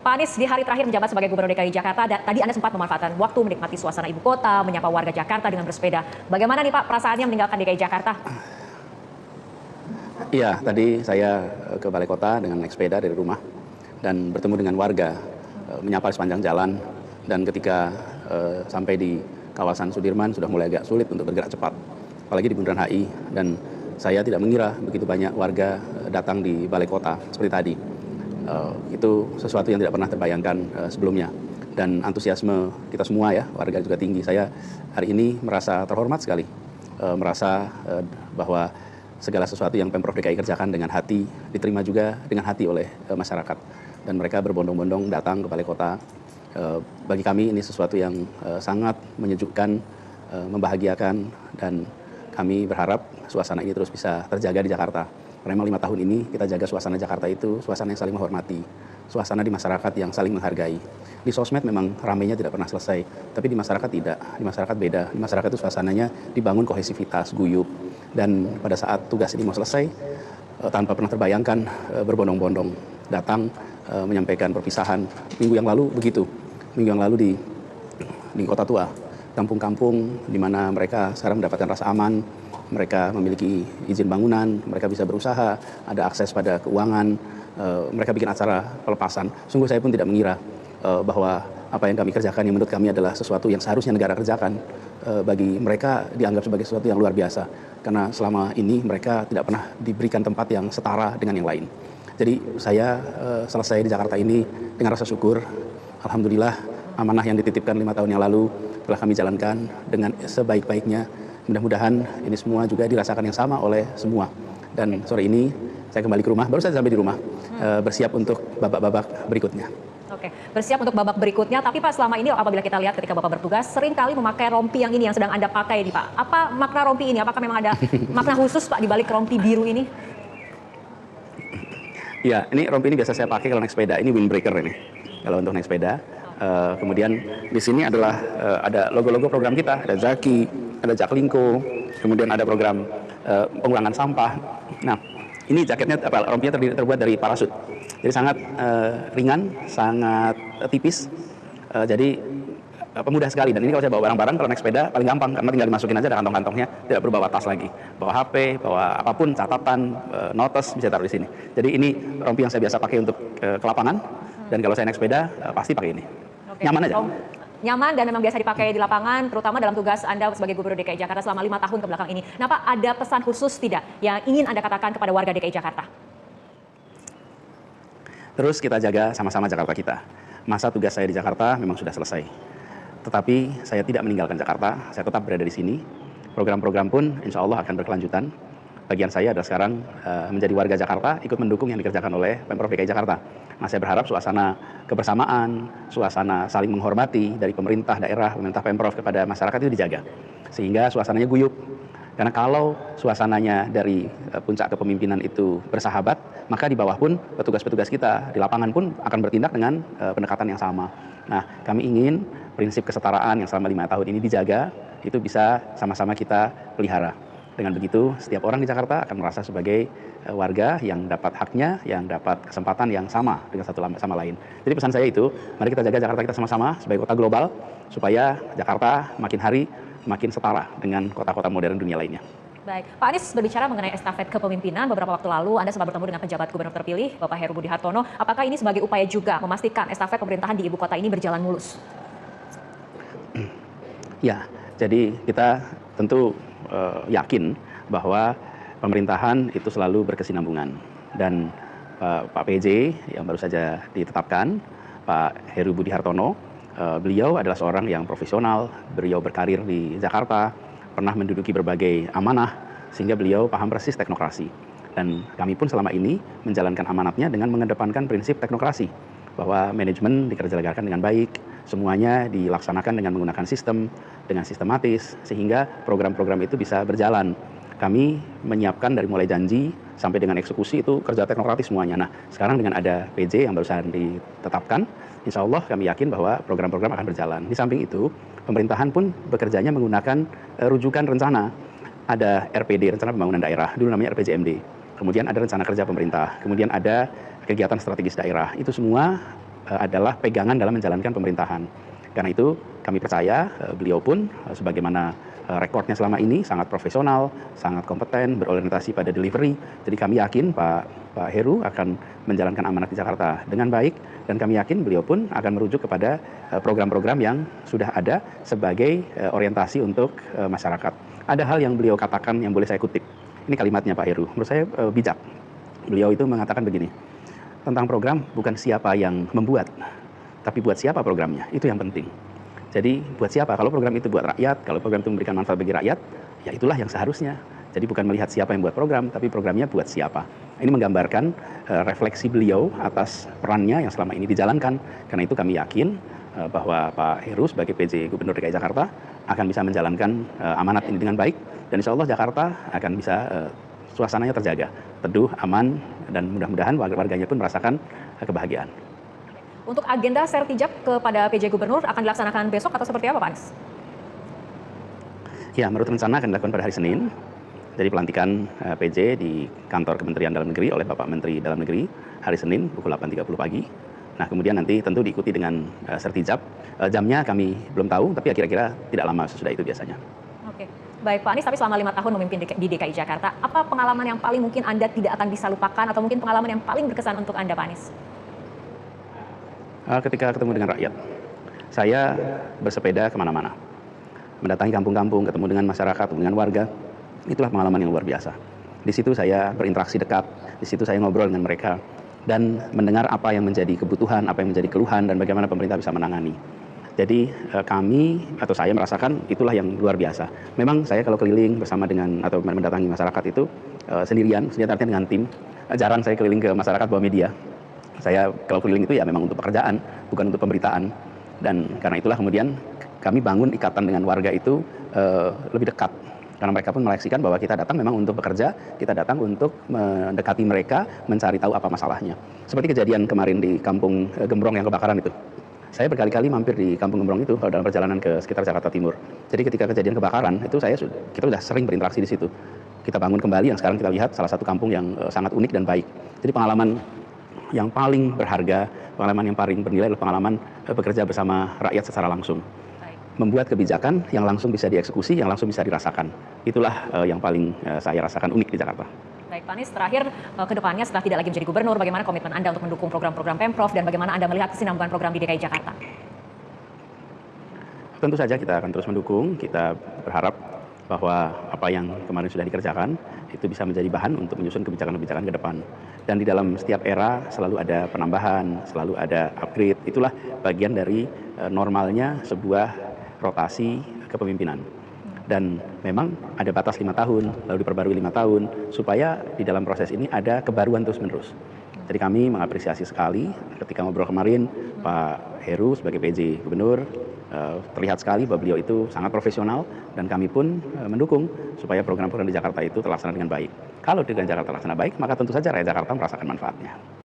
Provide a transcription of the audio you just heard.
Pak Anies, di hari terakhir menjabat sebagai Gubernur DKI Jakarta, tadi Anda sempat memanfaatkan waktu menikmati suasana ibu kota, menyapa warga Jakarta dengan bersepeda. Bagaimana nih Pak perasaannya meninggalkan DKI Jakarta? Iya, tadi saya ke Balai Kota dengan naik sepeda dari rumah dan bertemu dengan warga, menyapa sepanjang jalan, dan ketika sampai di kawasan Sudirman sudah mulai agak sulit untuk bergerak cepat, apalagi di Bundaran HI, dan saya tidak mengira begitu banyak warga datang di Balai Kota seperti tadi. Itu sesuatu yang tidak pernah terbayangkan sebelumnya, dan antusiasme kita semua ya, warga juga tinggi. Saya hari ini merasa terhormat sekali, merasa bahwa segala sesuatu yang Pemprov DKI kerjakan dengan hati, diterima juga dengan hati oleh masyarakat. Dan mereka berbondong-bondong datang ke Balai Kota. Bagi kami ini sesuatu yang sangat menyejukkan, membahagiakan, dan kami berharap suasana ini terus bisa terjaga di Jakarta. Karena memang 5 tahun ini kita jaga suasana Jakarta itu, suasana yang saling menghormati, suasana di masyarakat yang saling menghargai. Di sosmed memang ramainya tidak pernah selesai, tapi di masyarakat tidak. Di masyarakat beda. Di masyarakat itu suasananya dibangun kohesivitas, guyup. Dan pada saat tugas ini mau selesai, tanpa pernah terbayangkan, berbondong-bondong datang menyampaikan perpisahan. Minggu yang lalu begitu. Minggu yang lalu di Kota Tua, kampung-kampung di mana mereka sekarang mendapatkan rasa aman, mereka memiliki izin bangunan, mereka bisa berusaha, ada akses pada keuangan, mereka bikin acara pelepasan. Sungguh saya pun tidak mengira bahwa apa yang kami kerjakan yang menurut kami adalah sesuatu yang seharusnya negara kerjakan, bagi mereka dianggap sebagai sesuatu yang luar biasa. Karena selama ini mereka tidak pernah diberikan tempat yang setara dengan yang lain. Jadi saya selesai di Jakarta ini dengan rasa syukur. Alhamdulillah, amanah yang dititipkan 5 tahun yang lalu telah kami jalankan dengan sebaik-baiknya. Mudah-mudahan ini semua juga dirasakan yang sama oleh semua. Dan sore ini saya kembali ke rumah, baru saja sampai di rumah, bersiap untuk babak-babak berikutnya. Oke, bersiap untuk babak berikutnya. Tapi Pak, selama ini apabila kita lihat ketika Bapak bertugas, sering kali memakai rompi yang ini yang sedang Anda pakai nih Pak. Apa makna rompi ini? Apakah memang ada makna khusus Pak di balik rompi biru ini? Ya, ini rompi ini biasa saya pakai kalau naik sepeda. Ini windbreaker ini, kalau untuk naik sepeda. Kemudian di sini adalah ada logo-logo program kita, ada Zaki, ada Jaklingko, kemudian ada program pengurangan sampah. Nah, ini jaketnya, rompinya terbuat dari parasut, jadi sangat ringan, sangat tipis, jadi mudah sekali. Dan ini kalau saya bawa barang-barang, kalau naik sepeda paling gampang, karena tinggal dimasukin aja, ada kantong-kantongnya, tidak perlu bawa tas lagi, bawa HP, bawa apapun, catatan, notes, bisa taruh di sini. Jadi ini rompi yang saya biasa pakai untuk ke lapangan, dan kalau saya naik sepeda pasti pakai ini. Oke. Nyaman aja. Nyaman dan memang biasa dipakai di lapangan, terutama dalam tugas Anda sebagai Gubernur DKI Jakarta selama 5 tahun kebelakang ini. Nah Pak, ada pesan khusus tidak yang ingin Anda katakan kepada warga DKI Jakarta? Terus kita jaga sama-sama Jakarta kita. Masa tugas saya di Jakarta memang sudah selesai. Tetapi saya tidak meninggalkan Jakarta, saya tetap berada di sini. Program-program pun insya Allah akan berkelanjutan. Bagian saya adalah sekarang menjadi warga Jakarta, ikut mendukung yang dikerjakan oleh Pemprov DKI Jakarta. Nah, saya berharap suasana kebersamaan, suasana saling menghormati dari pemerintah daerah, pemerintah Pemprov kepada masyarakat itu dijaga. Sehingga suasananya guyup. Karena kalau suasananya dari puncak kepemimpinan itu bersahabat, maka di bawah pun petugas-petugas kita di lapangan pun akan bertindak dengan pendekatan yang sama. Nah, kami ingin prinsip kesetaraan yang selama 5 tahun ini dijaga, itu bisa sama-sama kita pelihara. Dengan begitu, setiap orang di Jakarta akan merasa sebagai warga yang dapat haknya, yang dapat kesempatan yang sama dengan satu sama lain. Jadi pesan saya itu, mari kita jaga Jakarta kita sama-sama sebagai kota global, supaya Jakarta makin hari makin setara dengan kota-kota modern dunia lainnya. Baik, Pak Anies berbicara mengenai estafet kepemimpinan, beberapa waktu lalu Anda sempat bertemu dengan penjabat gubernur terpilih, Bapak Heru Budi Hartono. Apakah ini sebagai upaya juga memastikan estafet pemerintahan di ibu kota ini berjalan mulus? Ya, jadi kita tentu yakin bahwa pemerintahan itu selalu berkesinambungan. Dan Pak PJ yang baru saja ditetapkan, Pak Heru Budi Hartono, beliau adalah seorang yang profesional, beliau berkarir di Jakarta, pernah menduduki berbagai amanah, sehingga beliau paham persis teknokrasi. Dan kami pun selama ini menjalankan amanatnya dengan mengedepankan prinsip teknokrasi, bahwa manajemen dikerjakan dengan baik, semuanya dilaksanakan dengan menggunakan sistem, dengan sistematis, sehingga program-program itu bisa berjalan. Kami menyiapkan dari mulai janji sampai dengan eksekusi itu kerja teknokratis semuanya. Nah, sekarang dengan ada PJ yang barusan ditetapkan, insya Allah kami yakin bahwa program-program akan berjalan. Di samping itu, pemerintahan pun bekerjanya menggunakan rujukan rencana. Ada RPD, Rencana Pembangunan Daerah, dulu namanya RPJMD. Kemudian ada rencana kerja pemerintah, kemudian ada kegiatan strategis daerah. Itu semua adalah pegangan dalam menjalankan pemerintahan. Karena itu kami percaya beliau pun sebagaimana rekornya selama ini sangat profesional, sangat kompeten, berorientasi pada delivery. Jadi kami yakin Pak Heru akan menjalankan amanat di Jakarta dengan baik, dan kami yakin beliau pun akan merujuk kepada program-program yang sudah ada sebagai orientasi untuk masyarakat. Ada hal yang beliau katakan yang boleh saya kutip. Ini kalimatnya Pak Heru, menurut saya bijak. Beliau itu mengatakan begini, tentang program bukan siapa yang membuat, tapi buat siapa programnya, itu yang penting. Jadi buat siapa? Kalau program itu buat rakyat, kalau program itu memberikan manfaat bagi rakyat, ya itulah yang seharusnya. Jadi bukan melihat siapa yang buat program, tapi programnya buat siapa. Ini menggambarkan refleksi beliau atas perannya yang selama ini dijalankan. Karena itu kami yakin bahwa Pak Heru sebagai PJ Gubernur DKI Jakarta akan bisa menjalankan amanat ini dengan baik. Dan insya Allah Jakarta akan bisa suasananya terjaga, teduh, aman, dan mudah-mudahan warganya pun merasakan kebahagiaan. Untuk agenda sertijab kepada PJ Gubernur akan dilaksanakan besok atau seperti apa Pak Anies? Ya, menurut rencana akan dilakukan pada hari Senin. Jadi pelantikan PJ di kantor Kementerian Dalam Negeri oleh Bapak Menteri Dalam Negeri hari Senin pukul 8.30 pagi. Nah, kemudian nanti tentu diikuti dengan sertijab. Jamnya kami belum tahu, tapi ya kira-kira tidak lama sesudah itu biasanya. Oke, baik Pak Anies, tapi selama 5 tahun memimpin di DKI Jakarta, apa pengalaman yang paling mungkin Anda tidak akan bisa lupakan atau mungkin pengalaman yang paling berkesan untuk Anda Pak Anies? Ketika ketemu dengan rakyat, saya bersepeda kemana-mana, mendatangi kampung-kampung, ketemu dengan masyarakat, dengan warga, itulah pengalaman yang luar biasa. Di situ saya berinteraksi dekat, di situ saya ngobrol dengan mereka, dan mendengar apa yang menjadi kebutuhan, apa yang menjadi keluhan, dan bagaimana pemerintah bisa menangani. Jadi kami atau saya merasakan itulah yang luar biasa. Memang saya kalau keliling bersama dengan atau mendatangi masyarakat itu sendirian artinya dengan tim, jarang saya keliling ke masyarakat bawa media. Saya kalau keliling itu ya memang untuk pekerjaan, bukan untuk pemberitaan. Dan karena itulah kemudian kami bangun ikatan dengan warga itu lebih dekat. Karena mereka pun meleksikan bahwa kita datang memang untuk bekerja, kita datang untuk mendekati mereka, mencari tahu apa masalahnya. Seperti kejadian kemarin di Kampung Gembrong yang kebakaran itu. Saya berkali-kali mampir di Kampung Gembrong itu kalau dalam perjalanan ke sekitar Jakarta Timur. Jadi ketika kejadian kebakaran itu kita sudah sering berinteraksi di situ. Kita bangun kembali yang sekarang kita lihat salah satu kampung yang sangat unik dan baik. Jadi pengalaman yang paling berharga, pengalaman yang paling bernilai adalah pengalaman bekerja bersama rakyat secara langsung. Membuat kebijakan yang langsung bisa dieksekusi, yang langsung bisa dirasakan. Itulah yang paling saya rasakan unik di Jakarta. Baik Pak Anies, terakhir ke depannya setelah tidak lagi menjadi gubernur, bagaimana komitmen Anda untuk mendukung program-program Pemprov dan bagaimana Anda melihat kesinambungan program di DKI Jakarta? Tentu saja kita akan terus mendukung, kita berharap bahwa apa yang kemarin sudah dikerjakan itu bisa menjadi bahan untuk menyusun kebijakan-kebijakan ke depan. Dan di dalam setiap era selalu ada penambahan, selalu ada upgrade. Itulah bagian dari normalnya sebuah rotasi kepemimpinan. Dan memang ada batas 5 tahun, lalu diperbarui 5 tahun, supaya di dalam proses ini ada kebaruan terus-menerus. Jadi kami mengapresiasi sekali ketika ngobrol kemarin, Pak Heru sebagai PJ Gubernur, terlihat sekali bahwa beliau itu sangat profesional, dan kami pun mendukung supaya program-program di Jakarta itu terlaksana dengan baik. Kalau di Jakarta terlaksana baik, maka tentu saja rakyat Jakarta merasakan manfaatnya.